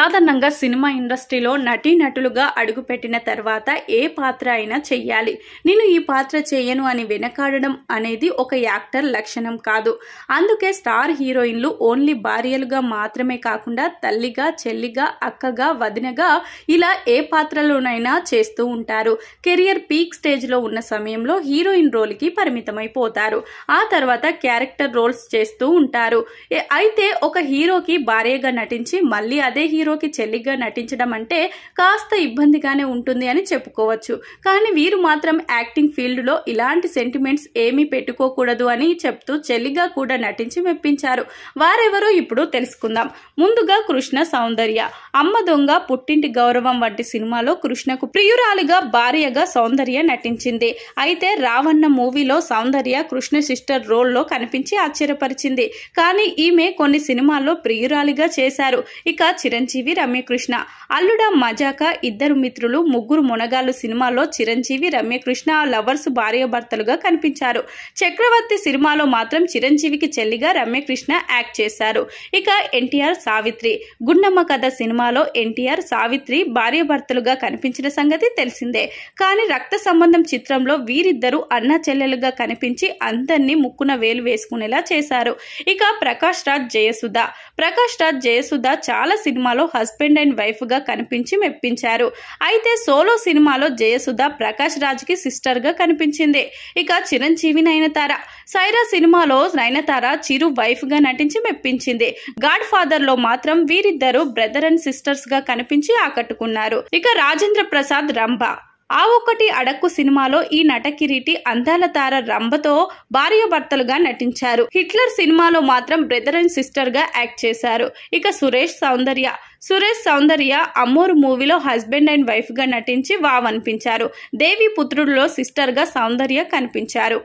సాధారణంగా సినిమా ఇండస్ట్రీలో నటీనటులుగా అడుగుపెట్టిన తర్వాత ఏ పాత్ర అయినా చెయ్యాలి. నేను ఈ పాత్ర చేయను అని వెనకాడడం అనేది ఒక యాక్టర్ లక్షణం కాదు. అందుకే స్టార్ హీరోయిన్లు ఓన్లీ భార్యలుగా మాత్రమే కాకుండా తల్లిగా, చెల్లిగా, అక్కగా, వదినగా ఇలా ఏ పాత్రలోనైనా చేస్తూ ఉంటారు. కెరియర్ పీక్ స్టేజ్ లో ఉన్న సమయంలో హీరోయిన్ రోల్ కి పరిమితమైపోతారు. ఆ తర్వాత క్యారెక్టర్ రోల్స్ చేస్తూ ఉంటారు. అయితే ఒక హీరోకి భార్యగా నటించి మళ్ళీ అదే హీరోకి చెల్లిగా నటించడం అంటే కాస్త ఇబ్బందిగానే ఉంటుంది అని చెప్పుకోవచ్చు. కానీ వీరు మాత్రం యాక్టింగ్ ఫీల్డ్ లో ఇలాంటి సెంటిమెంట్స్ ఏమీ పెట్టుకోకూడదు అని చెప్తూ చెల్లిగా కూడా నటించి మెప్పించారు. వారెవరో ఇప్పుడు తెలుసుకుందాం. ముందుగా కృష్ణ సౌందర్య. అమ్మ దొంగ, పుట్టింటి గౌరవం వంటి సినిమాలో కృష్ణకు ప్రియురాలిగా భార్యగా సౌందర్య నటించింది. అయితే రావణ మూవీలో సౌందర్య కృష్ణ సిస్టర్ రోల్లో కనిపించి ఆశ్చర్యపరిచింది. కానీ ఈమె కొన్ని సినిమాల్లో ప్రియురాలిగా చేశారు. ఇక చిరంజీవి, రమ్యకృష్ణ. అల్లుడా మజాకా, ఇద్దరు మిత్రులు, ముగ్గురు మొనగాళ్ళు సినిమాలో చిరంజీవి, రమ్యకృష్ణ లవర్స్ భార్యాభర్తలుగా కనిపించారు. చక్రవర్తి సినిమాలో మాత్రం చిరంజీవికి చెల్లిగా రమ్యకృష్ణ యాక్ట్ చేశారు. ఇక ఎన్టీఆర్, సావిత్రి. గుండమ్మ కథ సినిమాలో ఎన్టీఆర్, సావిత్రి భార్యాభర్తలుగా కనిపించిన సంగతి తెలిసిందే. కానీ రక్త సంబంధం చిత్రంలో వీరిద్దరూ అన్నా చెల్లెలుగా కనిపించి అందరినీ ముక్కున వేలు వేసుకునేలా చేశారు. ఇక ప్రకాష్ రాజ్, జయసుధ. ప్రకాష్ రాజ్, జయసుధ చాలా సినిమాలో హస్బెండ్ అండ్ వైఫ్ గా కనిపించి మెప్పించారు. అయితే సోలో సినిమాలో జయసుధ ప్రకాష్ రాజ్ కి సిస్టర్ గా కనిపించింది. ఇక చిరంజీవి, నయనతార. సైరా సినిమాలో నయనతార చిరు వైఫ్ గా నటించి మెప్పించింది. గాడ్ ఫాదర్ లో మాత్రం వీరిద్దరూ బ్రదర్ అండ్ సిస్టర్స్ గా కనిపించి ఆకట్టుకున్నారు. ఇక రాజేంద్ర ప్రసాద్, రంభ. ఆ ఒక్కటి అడక్కు సినిమాలో ఈ నటకిరీటి అందాల తార రంభతో భార్యాభర్తలుగా నటించారు. హిట్లర్ సినిమాలో మాత్రం బ్రదర్ అండ్ సిస్టర్ గా యాక్ట్ చేశారు. ఇక సురేష్ సౌందర్య. సురేష్ సౌందర్య అమ్మోరు మూవీలో హస్బెండ్ అండ్ వైఫ్ గా నటించి వావ్ అనిపించారు. దేవి పుత్రుడిలో సిస్టర్ గా సౌందర్య కనిపించారు.